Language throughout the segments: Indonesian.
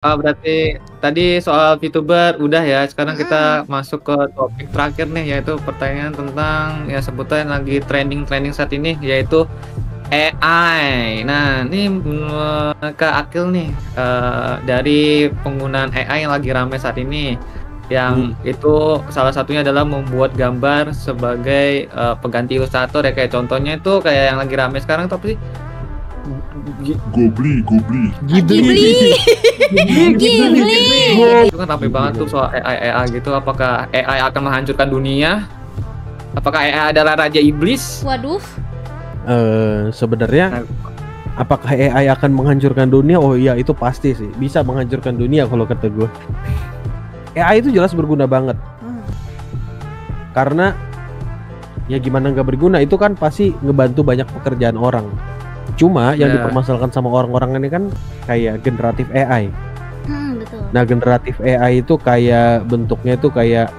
Berarti tadi soal VTuber udah ya, sekarang kita Mm-mm. masuk ke topik terakhir nih, yaitu pertanyaan tentang ya sebutan lagi trending saat ini, yaitu AI. Nah, ini Kak Akil nih, dari penggunaan AI yang lagi ramai saat ini, yang itu salah satunya adalah membuat gambar sebagai pengganti ilustrator ya, kayak contohnya itu kayak yang lagi ramai sekarang tuh apa sih? Ghibli. Ghibli. Itu kan ramai banget tuh soal AI gitu. Apakah AI akan menghancurkan dunia? Apakah AI adalah raja iblis? Waduh. Sebenarnya apakah AI akan menghancurkan dunia? Oh iya, itu pasti sih bisa menghancurkan dunia kalau kata gue. AI itu jelas berguna banget. Karena ya gimana nggak berguna, itu kan pasti ngebantu banyak pekerjaan orang. Cuma yang dipermasalahkan sama orang-orang ini kan kayak generatif AI. Betul. Nah, generatif AI itu kayak bentuknya itu kayak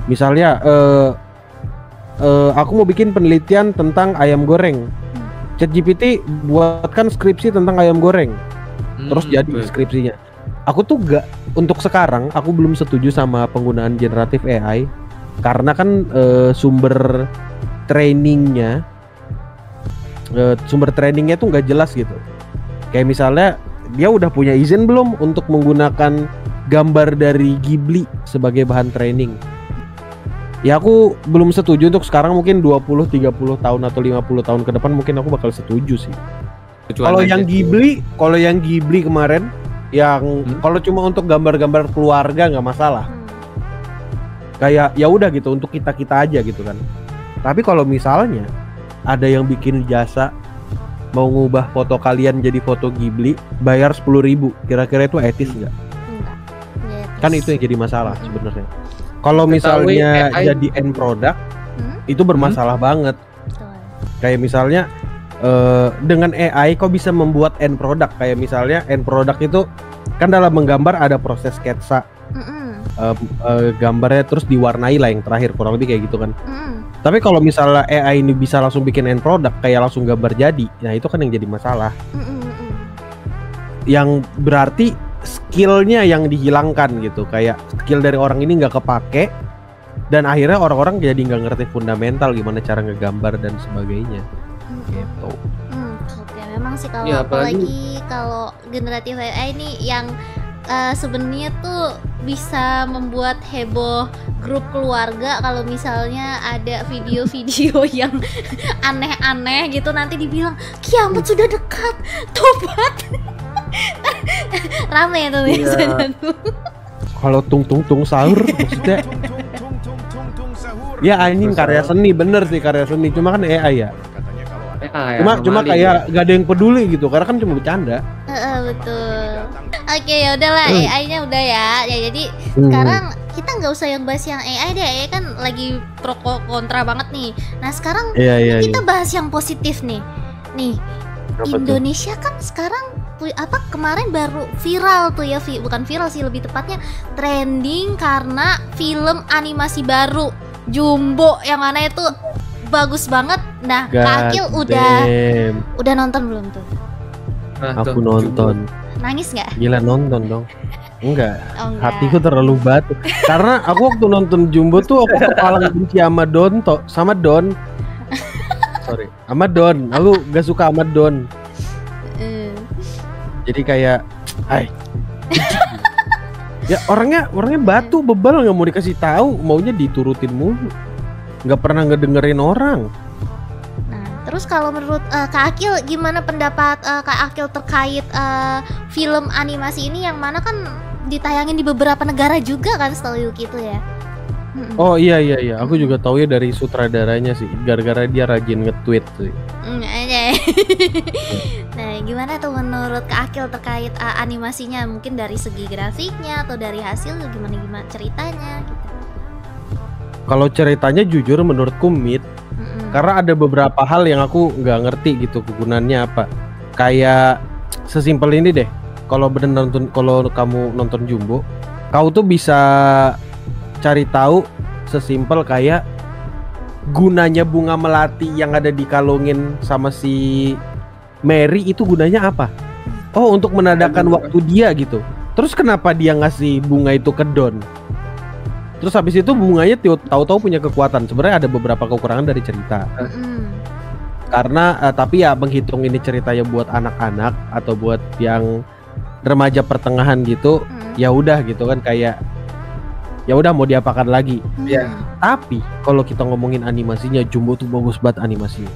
misalnya aku mau bikin penelitian tentang ayam goreng. ChatGPT buatkan skripsi tentang ayam goreng. Terus jadi skripsinya. Aku tuh untuk sekarang aku belum setuju sama penggunaan generatif AI karena kan sumber trainingnya tuh nggak jelas gitu. Kayak misalnya dia udah punya izin belum untuk menggunakan gambar dari Ghibli sebagai bahan training. Ya aku belum setuju untuk sekarang, mungkin 20-30 tahun atau 50 tahun ke depan mungkin aku bakal setuju sih. Kalau yang Ghibli kemarin yang kalau cuma untuk gambar-gambar keluarga nggak masalah. Kayak ya udah gitu untuk kita aja gitu kan. Tapi kalau misalnya ada yang bikin jasa mau ngubah foto kalian jadi foto Ghibli, bayar 10.000, kira-kira itu etis nggak? Enggak. Kan itu yang jadi masalah sebenarnya. Kalau misalnya jadi end product, itu bermasalah banget. Kayak misalnya dengan AI kok bisa membuat end product. Kayak misalnya end product itu kan dalam menggambar ada proses sketsa, gambarnya terus diwarnai lah yang terakhir, kurang lebih kayak gitu kan. Tapi kalau misalnya AI ini bisa langsung bikin end product, kayak langsung gambar jadi, nah itu kan yang jadi masalah. Yang berarti skillnya yang dihilangkan gitu, kayak skill dari orang ini nggak kepake, dan akhirnya orang-orang jadi nggak ngerti fundamental gimana cara ngegambar dan sebagainya. Gitu. Oke, memang sih kalau ya, apalagi kalau generatif AI ini yang sebenarnya tuh bisa membuat heboh grup keluarga kalau misalnya ada video-video yang aneh-aneh gitu, nanti dibilang kiamat sudah dekat, tobat. Rame tuh biasanya tuh. Kalau tung sahur maksudnya ya anjing karya seni, bener sih karya seni, cuma kan AI ya. Cuma kayak gak ada yang peduli gitu karena kan cuma bercanda. Betul. Oke, ya udahlah, AI-nya udah ya. Ya jadi sekarang kita nggak usah yang bahas yang AI deh, AI kan lagi pro kontra banget nih. Nah sekarang kita bahas yang positif nih. Nih Indonesia kan sekarang kemarin baru viral tuh ya, bukan viral sih, lebih tepatnya trending karena film animasi baru Jumbo yang mana itu bagus banget. Nah, Kak Akil udah nonton belum tuh? Aku nonton. Nangis nggak? Gila, nonton dong. Enggak. Hatiku terlalu batu. Karena aku waktu nonton Jumbo tuh aku kepala benci sama Don. Sorry, sama Don. Aku gak suka sama Don. Jadi kayak, ya orangnya batu, bebal, nggak mau dikasih tahu, maunya diturutin mulu, nggak pernah ngedengerin orang. Nah, terus kalau menurut Kak Akil, gimana pendapat Kak Akil terkait film animasi ini yang mana kan ditayangin di beberapa negara juga kan, setahu gitu ya? Oh iya, aku juga tahu ya dari sutradaranya sih, gara-gara dia rajin nge-tweet sih. Nah, gimana tuh menurut Kak Akil terkait animasinya, mungkin dari segi grafiknya atau dari hasil gimana ceritanya gitu? Kalau ceritanya jujur menurutku mid, karena ada beberapa hal yang aku nggak ngerti gitu kegunaannya apa. Kayak sesimpel ini deh, kalau kamu nonton Jumbo, kau tuh bisa cari tahu sesimpel kayak gunanya bunga melati yang ada dikalungin sama si Mary itu gunanya apa? Oh, untuk menandakan waktu dia gitu. Terus kenapa dia ngasih bunga itu ke Don? Terus habis itu bunganya tahu-tahu punya kekuatan. Sebenarnya ada beberapa kekurangan dari cerita. Karena tapi ya menghitung ini ceritanya buat anak-anak atau buat yang remaja pertengahan gitu, ya udah gitu kan, kayak ya udah mau diapakan lagi. Tapi kalau kita ngomongin animasinya, Jumbo tuh bagus banget animasinya.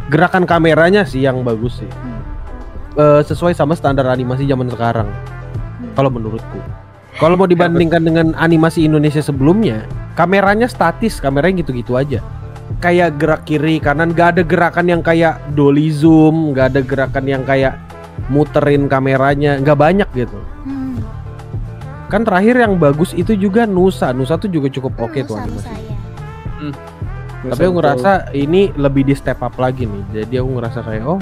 Gerakan kameranya sih yang bagus sih. Sesuai sama standar animasi zaman sekarang. Kalau menurutku, kalau mau dibandingkan dengan animasi Indonesia sebelumnya, kameranya statis, kameranya gitu-gitu aja, kayak gerak kiri kanan, gak ada gerakan yang kayak dolly zoom, gak ada gerakan yang kayak muterin kameranya, gak banyak gitu. Kan terakhir yang bagus itu juga Nusa tuh juga cukup oke tuh animasi. Tapi aku ngerasa ini lebih di step up lagi nih, jadi aku ngerasa kayak oh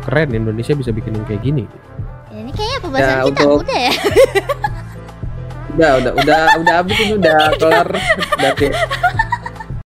keren, Indonesia bisa bikin yang kayak gini. Ini kayaknya pembahasan ya, kita udah ya. Udah habis ini, udah kelar.